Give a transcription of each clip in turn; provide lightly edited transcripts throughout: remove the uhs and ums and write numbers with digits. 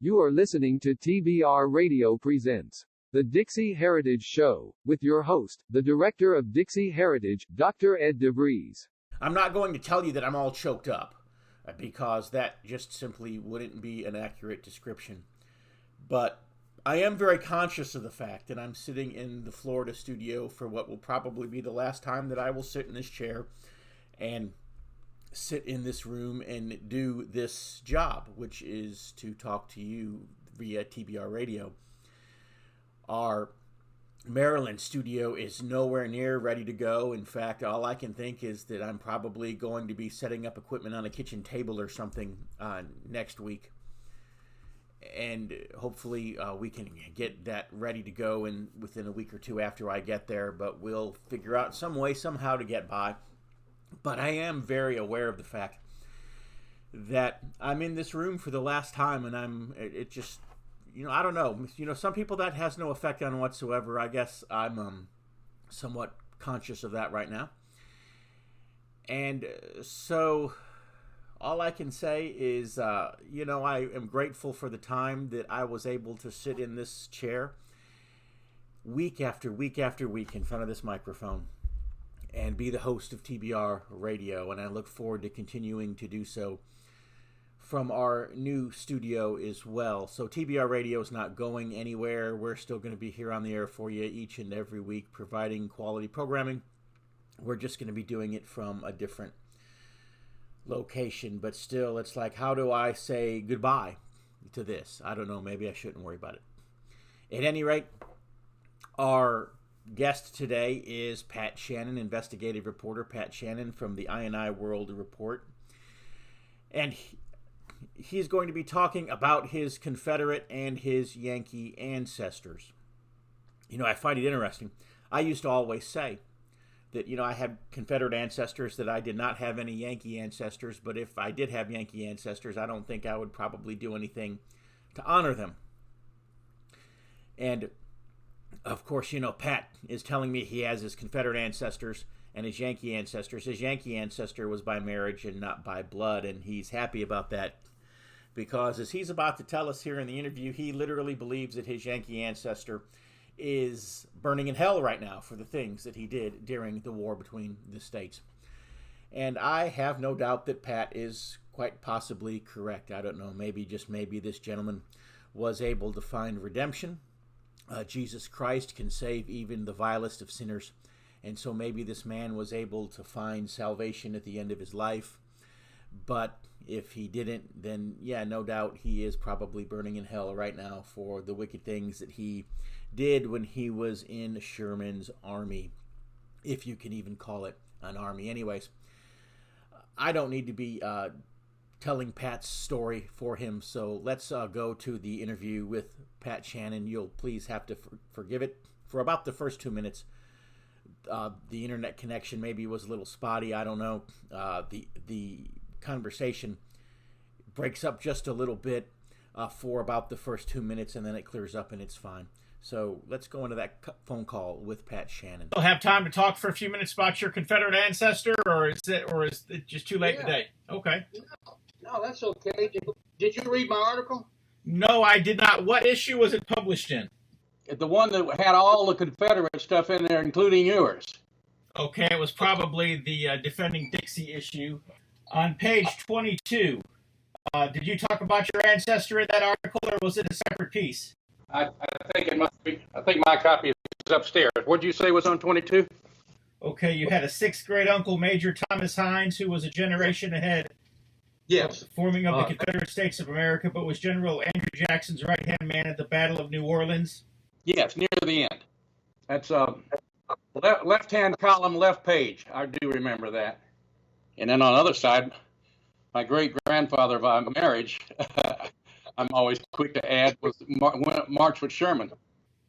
You are listening to TBR Radio Presents The Dixie Heritage Show, with your host, the Director of Dixie Heritage, Dr. Ed DeVries. I'm not going to tell you that I'm all choked up, because that just simply wouldn't be an accurate description. But I am very conscious of the fact that I'm sitting in the Florida studio for what will probably be the last time that I will sit in this chair and sit in this room and do this job, which is to talk to you via TBR radio. Our Maryland studio is nowhere near ready to go. In fact, all I can think is that I'm probably going to be setting up equipment on a kitchen table or something next week. And hopefully we can get that ready to go within a week or two after I get there, but we'll figure out some way somehow to get by. But I am very aware of the fact that I'm in this room for the last time, and it just, I don't know. Some people that has no effect on whatsoever. I guess I'm somewhat conscious of that right now. And so all I can say is, I am grateful for the time that I was able to sit in this chair week after week after week in front of this microphone and be the host of TBR Radio, and I look forward to continuing to do so from our new studio as well. So TBR Radio is not going anywhere. We're still going to be here on the air for you each and every week, providing quality programming. We're just going to be doing it from a different location, but still, it's like, how do I say goodbye to this? I don't know. Maybe I shouldn't worry about it. At any rate, our guest today is Pat Shannan, investigative reporter Pat Shannan from the I&I World Report. And he's going to be talking about his Confederate and his Yankee ancestors. I find it interesting. I used to always say that, I had Confederate ancestors, that I did not have any Yankee ancestors, but if I did have Yankee ancestors, I don't think I would probably do anything to honor them. And of course, Pat is telling me he has his Confederate ancestors and his Yankee ancestors. His Yankee ancestor was by marriage and not by blood, and he's happy about that because, as he's about to tell us here in the interview, he literally believes that his Yankee ancestor is burning in hell right now for the things that he did during the war between the states. And I have no doubt that Pat is quite possibly correct. I don't know, maybe, just maybe, this gentleman was able to find redemption. Jesus Christ can save even the vilest of sinners. And so maybe this man was able to find salvation at the end of his life. But if he didn't, then yeah, no doubt he is probably burning in hell right now for the wicked things that he did when he was in Sherman's army, if you can even call it an army. Anyways, I don't need to be telling Pat's story for him, so let's go to the interview with Pat Shannan. You'll please have to forgive it for about the first 2 minutes. The internet connection maybe was a little spotty. I don't know. The conversation breaks up just a little bit for about the first 2 minutes, and then it clears up and it's fine. So let's go into that phone call with Pat Shannan. You'll have time to talk for a few minutes about your Confederate ancestor, or is it just too late today? Okay. No, that's okay. Did you read my article? No, I did not. What issue was it published in? The one that had all the Confederate stuff in there, including yours. Okay, it was probably the Defending Dixie issue. On page 22, did you talk about your ancestor in that article, or was it a separate piece? I think it must be. I think my copy is upstairs. What did you say was on 22? Okay, you had a 6th grade uncle, Major Thomas Hines, who was a generation ahead. Yes. Forming of the Confederate States of America, but was General Andrew Jackson's right-hand man at the Battle of New Orleans. Yes, near the end. That's left-hand column, left page. I do remember that. And then on the other side, my great-grandfather by marriage, I'm always quick to add, was March with Sherman.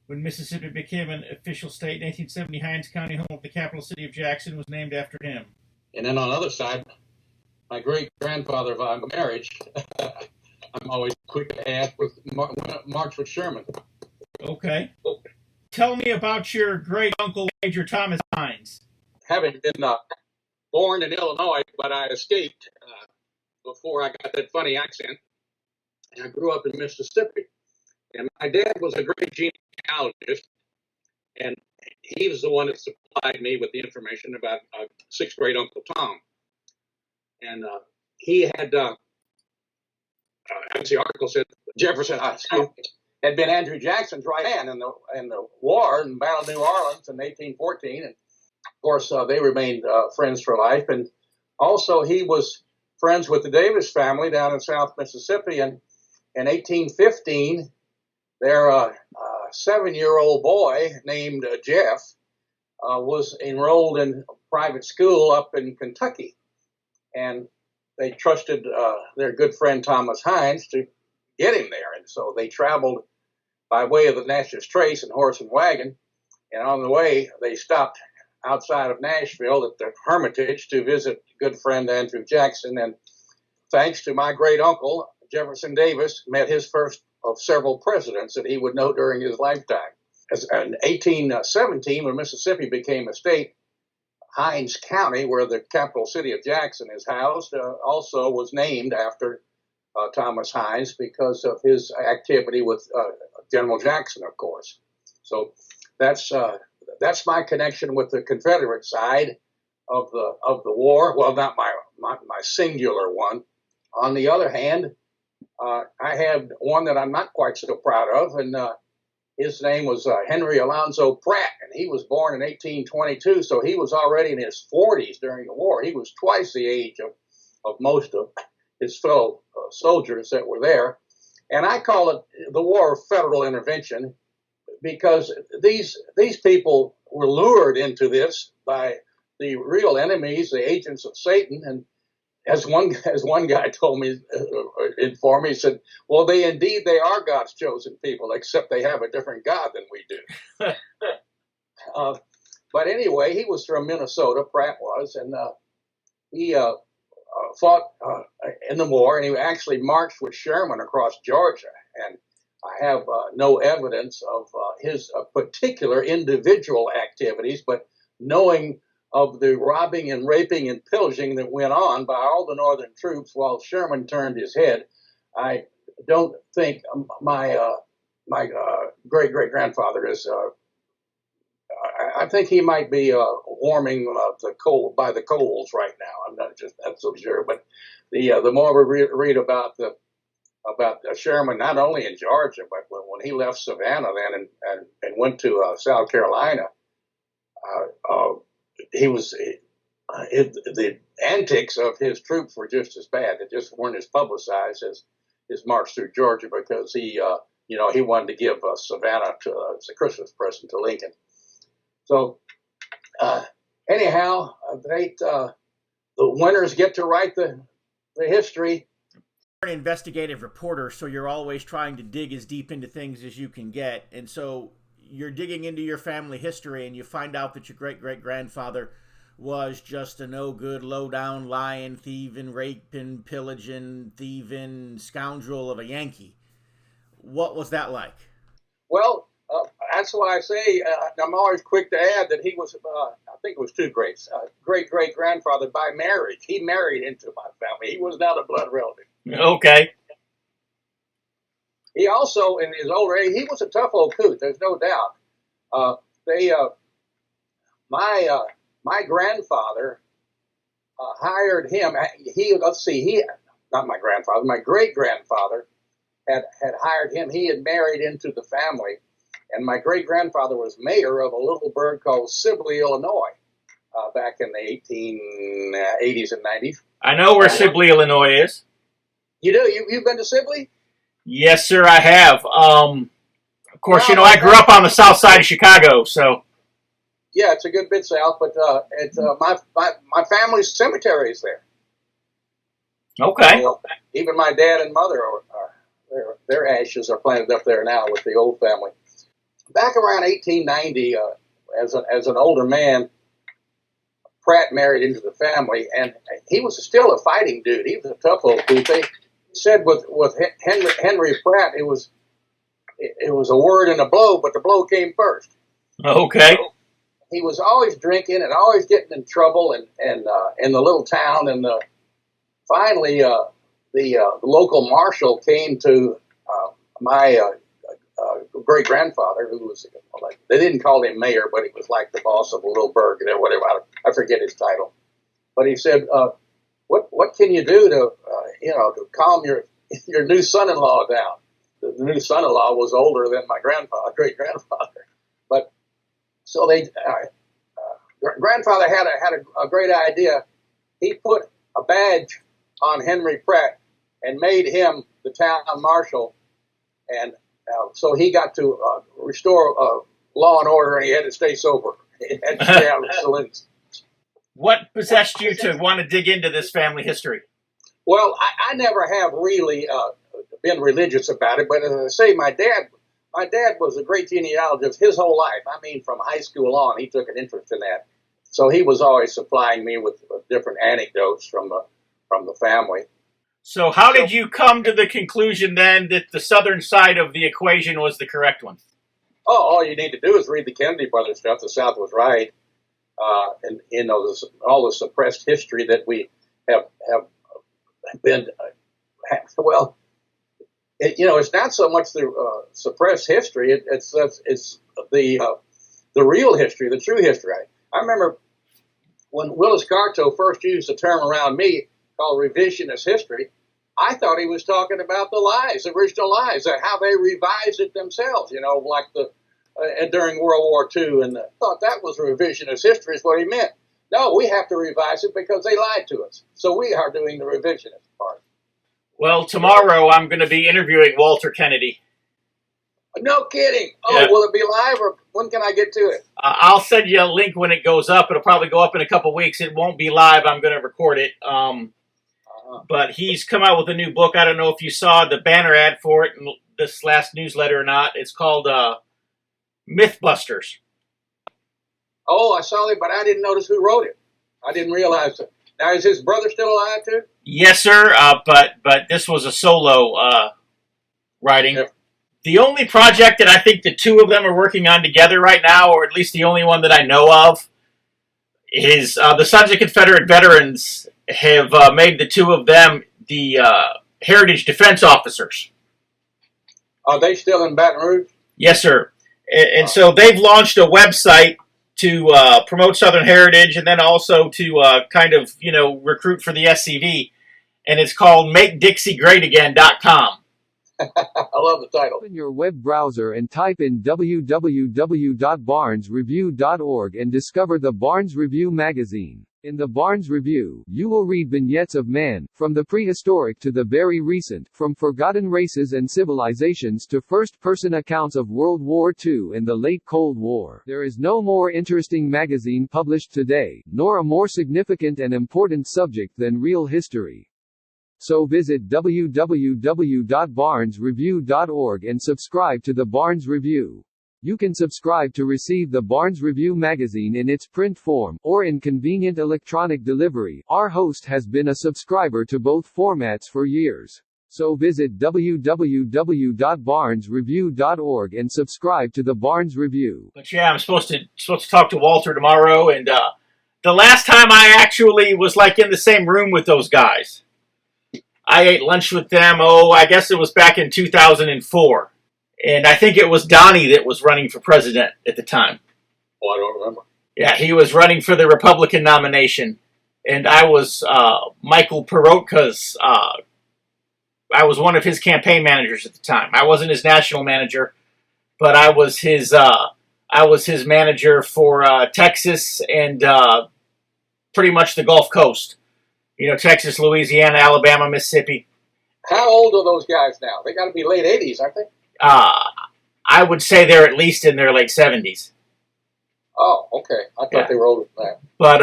When Mississippi became an official state in 1870, Hinds County, home of the capital city of Jackson, was named after him. And then on the other side, my great-grandfather by marriage, I'm always quick to add, was March with Sherman. Okay. Tell me about your great-uncle, Major Thomas Hines. Having been born in Illinois, but I escaped before I got that funny accent. And I grew up in Mississippi. And my dad was a great genealogist, and he was the one that supplied me with the information about sixth grade Uncle Tom. And he had, as the article said, Jefferson had been Andrew Jackson's right hand in the war in Battle of New Orleans in 1814. And of course, they remained friends for life. And also, he was friends with the Davis family down in South Mississippi. And in 1815, their 7-year-old boy named Jeff was enrolled in private school up in Kentucky. And they trusted their good friend Thomas Hines to get him there. And so they traveled by way of the Natchez Trace in horse and wagon. And on the way, they stopped outside of Nashville at the Hermitage to visit good friend Andrew Jackson. And thanks to my great uncle, Jefferson Davis, met his first of several presidents that he would know during his lifetime. In 1817, when Mississippi became a state, Hinds County, where the capital city of Jackson is housed, also was named after Thomas Hines because of his activity with General Jackson, of course. So that's my connection with the Confederate side of the war. Well, not my singular one. On the other hand, I have one that I'm not quite so proud of, and his name was Henry Alonzo Pratt, and he was born in 1822, so he was already in his 40s during the war. He was twice the age of most of his fellow soldiers that were there. And I call it the War of Federal Intervention because these people were lured into this by the real enemies, the agents of Satan. And as one guy told me, informed me, he said, well, they are God's chosen people, except they have a different God than we do. But anyway, he was from Minnesota, Pratt was, and he fought in the war, and he actually marched with Sherman across Georgia. And I have no evidence of his particular individual activities, but knowing of the robbing and raping and pillaging that went on by all the Northern troops while Sherman turned his head, I don't think my great-great-grandfather is. I think he might be warming the coal by the coals right now. I'm not so sure, but the more we read about Sherman, not only in Georgia, but when he left Savannah then and went to South Carolina, the antics of his troops were just as bad. They just weren't as publicized as his march through Georgia because he wanted to give Savannah as a Christmas present to Lincoln. So anyhow, the winners get to write the history. You're an investigative reporter, so you're always trying to dig as deep into things as you can get. And so you're digging into your family history and you find out that your great-great-grandfather was just a no-good, low-down, lying, thieving, raping, pillaging, thieving scoundrel of a Yankee. What was that like? Well, that's why I say I'm always quick to add that he was, I think it was two greats, great-great-grandfather by marriage. He married into my family. He was not a blood relative. Okay. He also, in his older age, he was a tough old coot. There's no doubt. My grandfather hired him. Not my grandfather. My great grandfather had hired him. He had married into the family, and my great grandfather was mayor of a little burg called Sibley, Illinois, back in the 1880s and 90s. I know where Sibley, Illinois is. You do? You've been to Sibley? Yes, sir, I have. Of course, I grew up on the south side of Chicago, so. Yeah, it's a good bit south, but my family's cemetery is there. Okay. So, even my dad and mother their ashes are planted up there now with the old family. Back around 1890, as an older man, Pratt married into the family, and he was still a fighting dude. He was a tough old dude. They said with Henry Pratt, it was a word and a blow, but the blow came first. Okay. He was always drinking and always getting in trouble and in the little town. And finally, the local marshal came to my great grandfather, who was like, they didn't call him mayor, but he was like the boss of a little burg or whatever. I forget his title, but he said, "What can you do to to calm your new son-in-law down?" The new son-in-law was older than my great grandfather, but so grandfather had a great idea. He put a badge on Henry Pratt and made him the town marshal, and so he got to restore law and order, and he had to stay sober. He had to stay out of saloons. What possessed you to want to dig into this family history? Well, I never have really been religious about it, but as I say, my dad was a great genealogist his whole life. I mean, from high school on, he took an interest in that. So he was always supplying me with different anecdotes from the family. So how did you come to the conclusion then that the southern side of the equation was the correct one? Oh, all you need to do is read the Kennedy brothers stuff. The South was right, and all the suppressed history that we have been. Well, it's not so much the suppressed history. It's the real history, the true history. I remember when Willis Carto first used the term around me called revisionist history, I thought he was talking about the lies, the original lies, how they revised it themselves, like during World War II, and I thought that was revisionist history is what he meant. No, we have to revise it because they lied to us. So we are doing the revisionist part. Well, tomorrow I'm going to be interviewing Walter Kennedy. No kidding. Oh, yeah. Will it be live, or when can I get to it? I'll send you a link when it goes up. It'll probably go up in a couple weeks. It won't be live. I'm going to record it. But he's come out with a new book. I don't know if you saw the banner ad for it in this last newsletter or not. It's called Mythbusters. Oh, I saw it, but I didn't notice who wrote it. I didn't realize it. Now, is his brother still alive, too? Yes, sir. But this was a solo writing. Yeah. The only project that I think the two of them are working on together right now, or at least the only one that I know of, is the Sons of Confederate Veterans have made the two of them the Heritage Defense Officers. Are they still in Baton Rouge? Yes, sir. And so they've launched a website to promote Southern heritage, and then also to kind of, recruit for the SCV. And it's called MakeDixieGreatAgain.com. I love the title. Open your web browser and type in www.barnesreview.org and discover the Barnes Review magazine. In the Barnes Review, you will read vignettes of man, from the prehistoric to the very recent, from forgotten races and civilizations to first-person accounts of World War II and the late Cold War. There is no more interesting magazine published today, nor a more significant and important subject than real history. So visit www.barnesreview.org and subscribe to the Barnes Review. You can subscribe to receive the Barnes Review magazine in its print form, or in convenient electronic delivery. Our host has been a subscriber to both formats for years. So visit www.barnesreview.org and subscribe to the Barnes Review. But yeah, I'm supposed to talk to Walter tomorrow, and the last time I actually was in the same room with those guys, I ate lunch with them, I guess it was back in 2004. And I think it was Donnie that was running for president at the time. Oh, I don't remember. Yeah, he was running for the Republican nomination. And I was Michael Perotka's, I was one of his campaign managers at the time. I wasn't his national manager, but I was his manager for Texas and pretty much the Gulf Coast. Texas, Louisiana, Alabama, Mississippi. How old are those guys now? They got to be late 80s, aren't they? I would say they're at least in their late 70s. Oh, okay. I thought they were older than that. But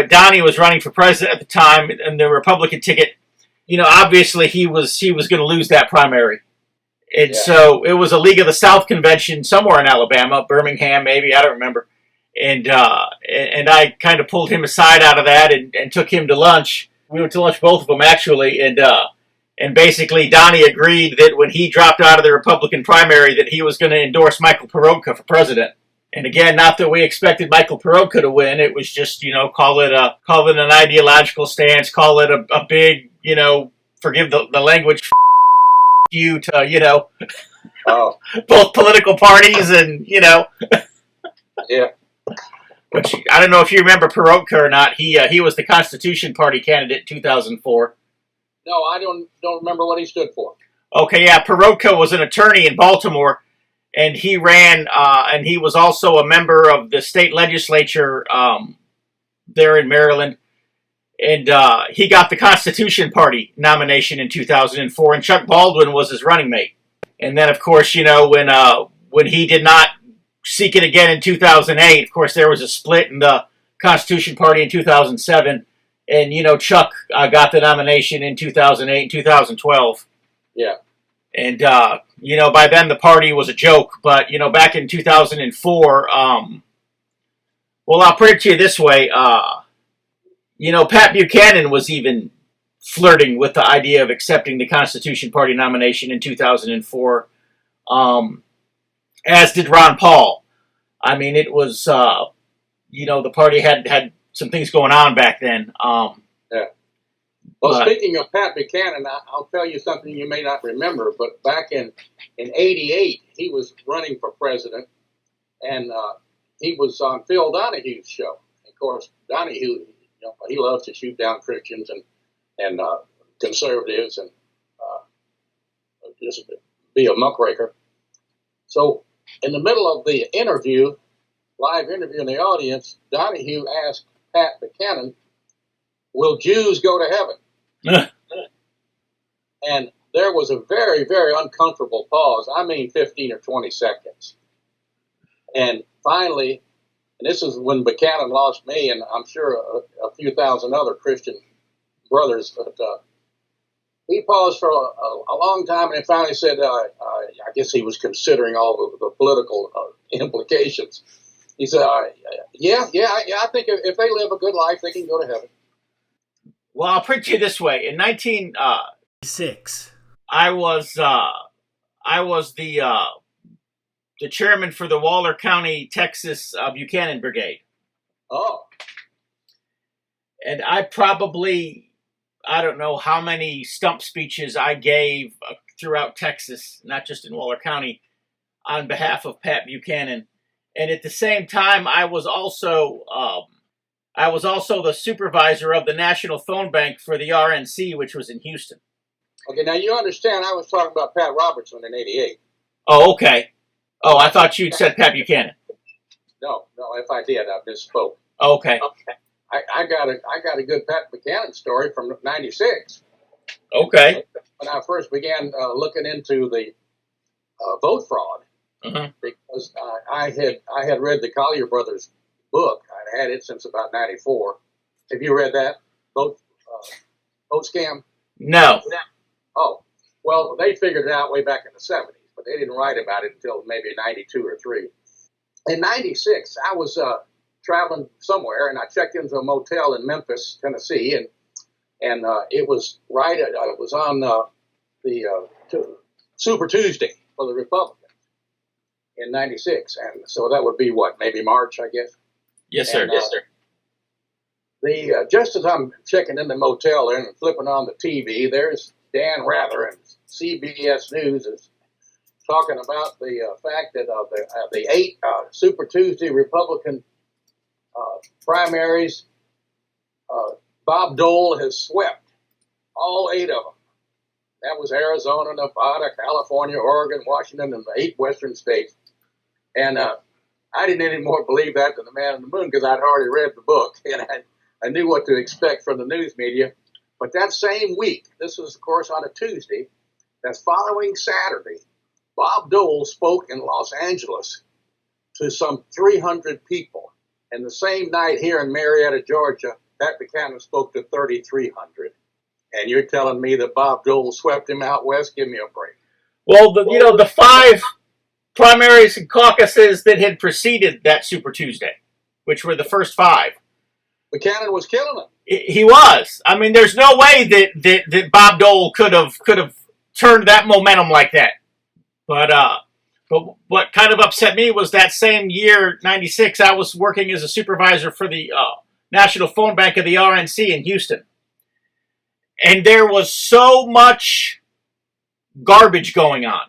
Donnie was running for president at the time, and the Republican ticket. Obviously he was going to lose that primary, and so it was a League of the South convention somewhere in Alabama, Birmingham, maybe, I don't remember. And I kind of pulled him aside out of that and took him to lunch. We went to lunch, both of them, actually, and basically Donnie agreed that when he dropped out of the Republican primary that he was going to endorse Michael Perotka for president. And again, not that we expected Michael Perotka to win. It was just, call it an ideological stance, call it a big, forgive the language, you to, Oh, both political parties and, yeah. Which, I don't know if you remember Perotka or not. He was the Constitution Party candidate in 2004. No, I don't remember what he stood for. Okay, yeah, Perotka was an attorney in Baltimore, and he ran, and he was also a member of the state legislature there in Maryland. And he got the Constitution Party nomination in 2004, and Chuck Baldwin was his running mate. And then, of course, when he did not seek it again in 2008, of course, there was a split in the Constitution Party in 2007. And, Chuck got the nomination in 2008 and 2012. Yeah. And, by then the party was a joke. But, back in 2004, well, I'll put it to you this way. Pat Buchanan was even flirting with the idea of accepting the Constitution Party nomination in 2004, as did Ron Paul. I mean, it was, the party had some things going on back then. Yeah. Well, speaking of Pat Buchanan, I'll tell you something you may not remember, but back in 88, he was running for president, and he was on Phil Donahue's show. Of course, Donahue, he loves to shoot down Christians and conservatives and just be a muckraker. So in the middle of the live interview in the audience, Donahue asked Pat Buchanan, "Will Jews go to heaven?" And there was a very, very uncomfortable pause. I mean, 15 or 20 seconds. And finally, and this is when Buchanan lost me, and I'm sure a few thousand other Christian brothers. But he paused for a long time, and finally said, I guess he was considering all the political implications. He said, yeah, I think if they live a good life, they can go to heaven. Well, I'll put it to you this way. In 1996, I was the chairman for the Waller County, Texas Buchanan Brigade. Oh. And I don't know how many stump speeches I gave throughout Texas, not just in Waller County, on behalf of Pat Buchanan. And at the same time, I was also the supervisor of the National Phone Bank for the RNC, which was in Houston. Okay, now you understand I was talking about Pat Robertson in 88. Oh, okay. Oh, I thought you'd said Pat Buchanan. No, if I did, I misspoke. Okay. I got a good Pat Buchanan story from 96. Okay. When I first began looking into the vote fraud, because I had read the Collier Brothers book. I'd had it since about 94. Have you read that vote scam? No. Oh, well, they figured it out way back in the 70s, but they didn't write about it until maybe 92 or 3. In 96, I was traveling somewhere, and I checked into a motel in Memphis, Tennessee, and it was it was on the Super Tuesday for the Republicans in 96, and so that would be what, maybe March, I guess. Yes, sir. Yes, sir. Just as I'm checking in the motel there and flipping on the TV, there's Dan Rather, and CBS News is talking about the fact that the 8 Super Tuesday Republican primaries, Bob Dole has swept all 8 of them. That was Arizona, Nevada, California, Oregon, Washington, and the 8 western states. And I didn't anymore believe that than the man on the moon, because I'd already read the book and I knew what to expect from the news media. But that same week, this was, of course, on a Tuesday, that following Saturday, Bob Dole spoke in Los Angeles to some 300 people. And the same night here in Marietta, Georgia, Pat Buchanan spoke to 3,300. And you're telling me that Bob Dole swept him out west? Give me a break. Well, the 5 primaries and caucuses that had preceded that Super Tuesday, which were the first 5. Buchanan was killing them. He was. I mean, there's no way that Bob Dole could have turned that momentum like that. But what kind of upset me was that same year, 96, I was working as a supervisor for the National Phone Bank of the RNC in Houston. And there was so much garbage going on.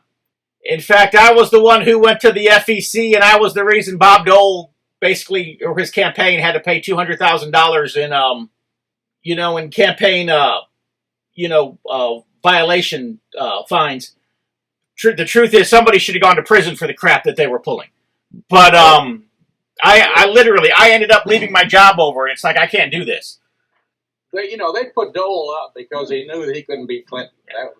In fact, I was the one who went to the FEC, and I was the reason Bob Dole basically, or his campaign, had to pay $200,000 in campaign, violation fines. The truth is, somebody should have gone to prison for the crap that they were pulling. But I ended up leaving my job over it. It's like, I can't do this. They put Dole up because he knew that he couldn't beat Clinton.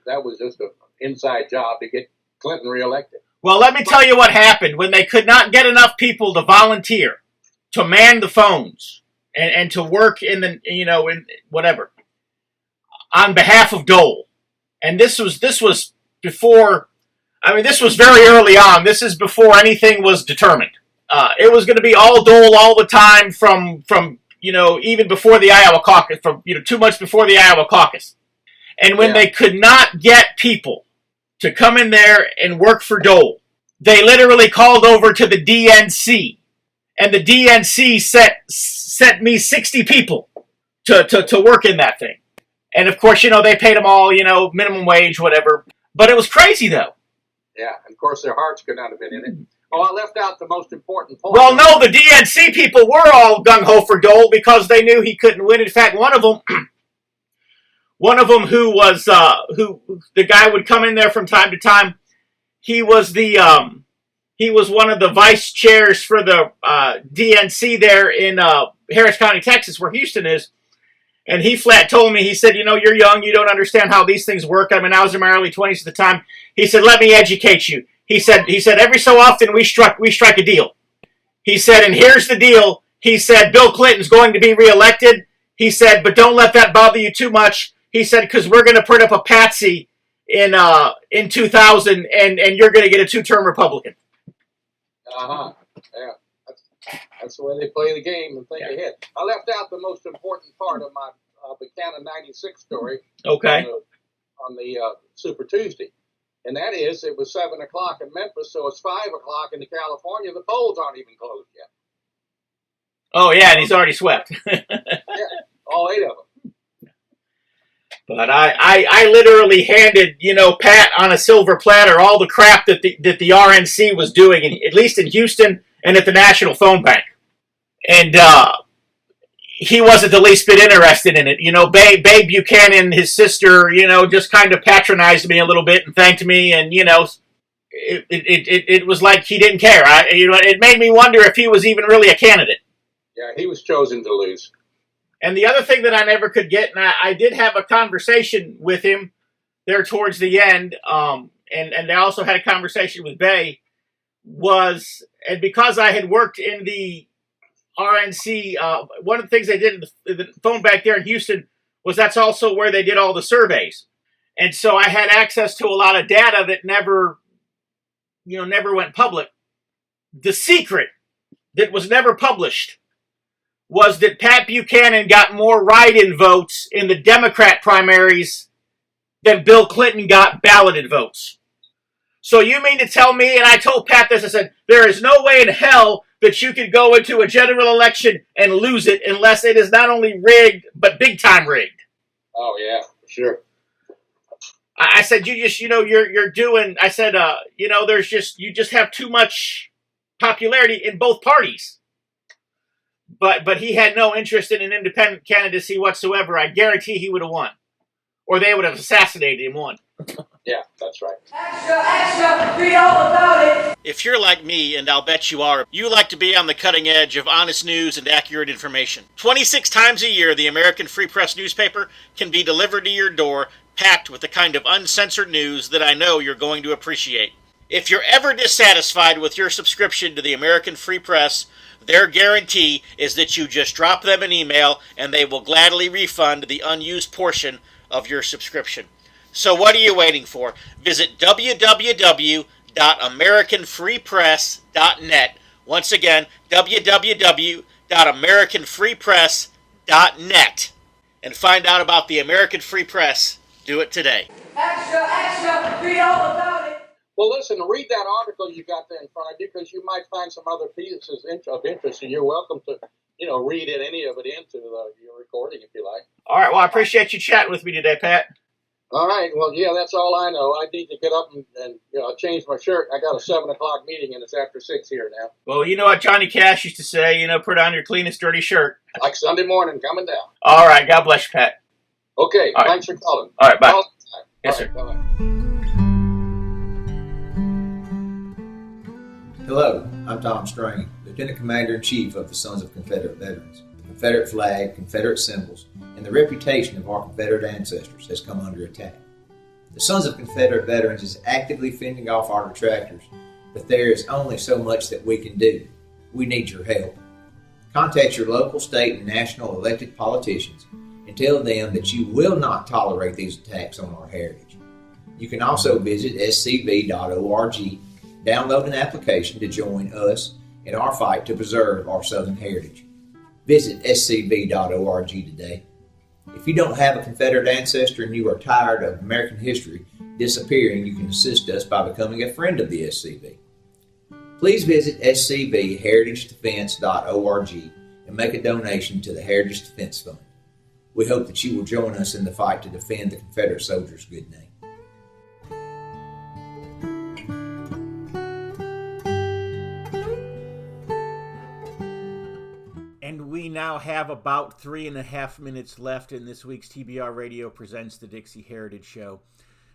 That was just an inside job to get Clinton reelected. Well, let me tell you what happened. When they could not get enough people to volunteer, to man the phones, and to work in whatever, on behalf of Dole. And this was before, this was very early on. This is before anything was determined. It was going to be all Dole all the time from even before the Iowa caucus, from 2 months before the Iowa caucus. And when they could not get people to come in there and work for Dole, they literally called over to the DNC. And the DNC sent me 60 people to work in that thing. And of course, they paid them all, minimum wage, whatever. But it was crazy, though. Yeah, and of course their hearts could not have been in it. Oh, I left out the most important point. Well, no, the DNC people were all gung-ho for Dole because they knew he couldn't win. In fact, one of them who was, the guy would come in there from time to time, he was one of the vice chairs for the DNC there in Harris County, Texas, where Houston is. And he flat told me, he said, you're young, you don't understand how these things work. I was in my early 20s at the time. He said, let me educate you. He said, every so often we strike a deal. He said, and here's the deal. He said, Bill Clinton's going to be reelected. He said, but don't let that bother you too much. He said, because we're going to put up a patsy in 2000, and you're going to get a 2-term Republican. Uh-huh. Yeah. That's the way they play the game and think ahead. I left out the most important part of my Buchanan 96 story. Okay. On the Super Tuesday. And that is, it was 7 o'clock in Memphis, so it's 5 o'clock in California. The polls aren't even closed yet. Oh, yeah, and he's already swept. Yeah, all 8 of them. But I literally handed, Pat on a silver platter all the crap that the RNC was doing, at least in Houston and at the National Phone Bank. And he wasn't the least bit interested in it. Babe Buchanan, his sister, just kind of patronized me a little bit and thanked me. And, it was like he didn't care. It made me wonder if he was even really a candidate. Yeah, he was chosen to lose. And the other thing that I never could get, and I did have a conversation with him there towards the end, and I also had a conversation with Bay, and because I had worked in the RNC, one of the things they did in the phone back there in Houston was that's also where they did all the surveys. And so I had access to a lot of data that never went public. The secret that was never published was that Pat Buchanan got more write-in votes in the Democrat primaries than Bill Clinton got balloted votes. So you mean to tell me, and I told Pat this, I said, there is no way in hell that you could go into a general election and lose it unless it is not only rigged, but big-time rigged. Oh, yeah, for sure. I said, you just, you're doing, I said, you just have too much popularity in both parties. But he had no interest in an independent candidacy whatsoever. I guarantee he would have won. Or they would have assassinated him one. Yeah, that's right. Extra, read all about it. If you're like me, and I'll bet you are, you like to be on the cutting edge of honest news and accurate information. 26 times a year, the American Free Press newspaper can be delivered to your door, packed with the kind of uncensored news that I know you're going to appreciate. If you're ever dissatisfied with your subscription to the American Free Press, their guarantee is that you just drop them an email and they will gladly refund the unused portion of your subscription. So what are you waiting for? Visit www.americanfreepress.net. Once again, www.americanfreepress.net. And find out about the American Free Press. Do it today. Extra, read all about it. Well, listen, read that article you got there in front of you, because you might find some other pieces of interest, and you're welcome to, read any of it into your recording if you like. All right. Well, I appreciate you chatting with me today, Pat. All right. Well, yeah, that's all I know. I need to get up and change my shirt. I got a 7 o'clock meeting, and it's after 6 here now. Well, you know what Johnny Cash used to say, put on your cleanest dirty shirt. Like Sunday morning coming down. All right. God bless you, Pat. Okay. All Thanks for calling. All right. Bye. Yes, sir. Bye-bye. Hello, I'm Tom Strain, Lieutenant Commander-in-Chief of the Sons of Confederate Veterans. The Confederate flag, Confederate symbols, and the reputation of our Confederate ancestors has come under attack. The Sons of Confederate Veterans is actively fending off our detractors, but there is only so much that we can do. We need your help. Contact your local, state, and national elected politicians and tell them that you will not tolerate these attacks on our heritage. You can also visit scv.org, download an application to join us in our fight to preserve our Southern heritage. Visit scv.org today. If you don't have a Confederate ancestor and you are tired of American history disappearing, you can assist us by becoming a friend of the SCV. Please visit scvheritagedefense.org and make a donation to the Heritage Defense Fund. We hope that you will join us in the fight to defend the Confederate soldiers' good name. And we now have about 3.5 minutes left in this week's TBR Radio Presents the Dixie Heritage Show.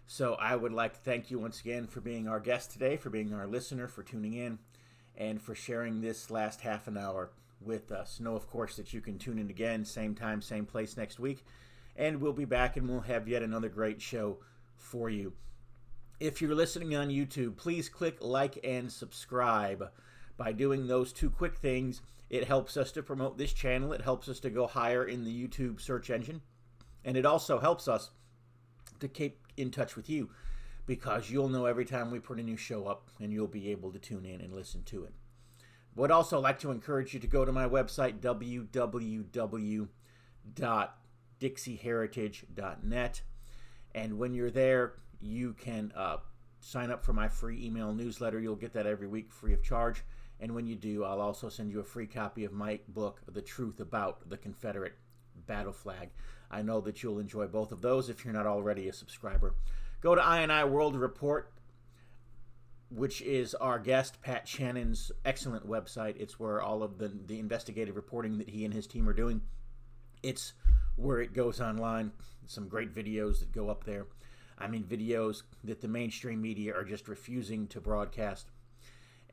So I would like to thank you once again for being our guest today, for being our listener, for tuning in, and for sharing this last half an hour with us. Know, of course, that you can tune in again, same time, same place next week, and we'll be back and we'll have yet another great show for you. If you're listening on YouTube, please click like and subscribe. By doing those two quick things, it helps us to promote this channel. It helps us to go higher in the YouTube search engine. And it also helps us to keep in touch with you, because you'll know every time we put a new show up and you'll be able to tune in and listen to it. Would also like to encourage you to go to my website, www.dixieheritage.net. And when you're there, you can sign up for my free email newsletter. You'll get that every week free of charge. And when you do, I'll also send you a free copy of my book, The Truth About the Confederate Battle Flag. I know that you'll enjoy both of those if you're not already a subscriber. Go to I&I World Report, which is our guest, Pat Shannan's excellent website. It's where all of the investigative reporting that he and his team are doing, it's where it goes online. Some great videos that go up there. I mean, videos that the mainstream media are just refusing to broadcast.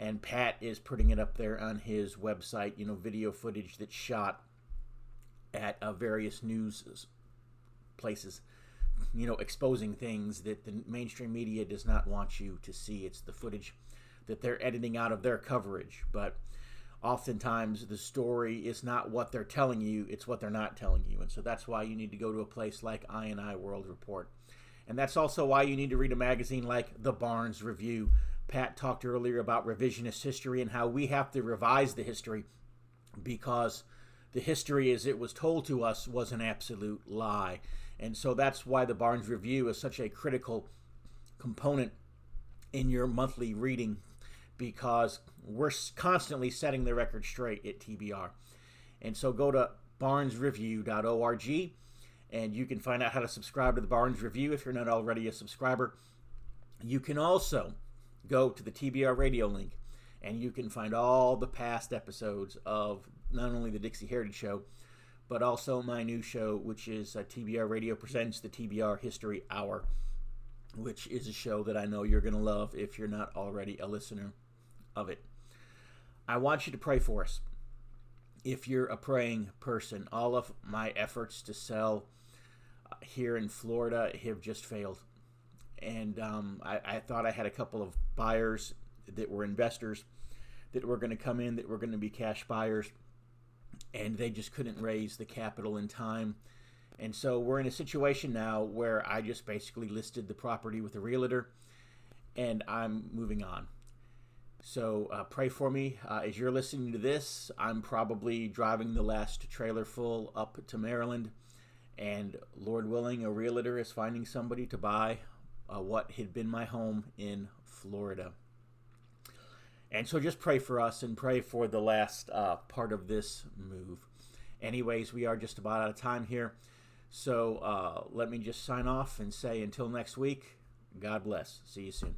And Pat is putting it up there on his website, video footage that's shot at various news places, exposing things that the mainstream media does not want you to see. It's the footage that they're editing out of their coverage. But oftentimes the story is not what they're telling you, it's what they're not telling you. And so that's why you need to go to a place like I&I World Report. And that's also why you need to read a magazine like The Barnes Review. Pat talked earlier about revisionist history and how we have to revise the history, because the history as it was told to us was an absolute lie. And so that's why the Barnes Review is such a critical component in your monthly reading, because we're constantly setting the record straight at TBR. And so go to barnesreview.org and you can find out how to subscribe to the Barnes Review if you're not already a subscriber. You can also go to the TBR Radio link, and you can find all the past episodes of not only the Dixie Heritage Show, but also my new show, which is TBR Radio Presents the TBR History Hour, which is a show that I know you're going to love if you're not already a listener of it. I want you to pray for us. If you're a praying person, all of my efforts to sell here in Florida have just failed. And I thought I had a couple of buyers that were investors that were going to come in, that were going to be cash buyers, and they just couldn't raise the capital in time. And so we're in a situation now where I just basically listed the property with a realtor, and I'm moving on. So pray for me. As you're listening to this, I'm probably driving the last trailer full up to Maryland, and Lord willing, a realtor is finding somebody to buy what had been my home in Florida. And so just pray for us and pray for the last part of this move. Anyways, we are just about out of time here. So let me just sign off and say until next week, God bless. See you soon.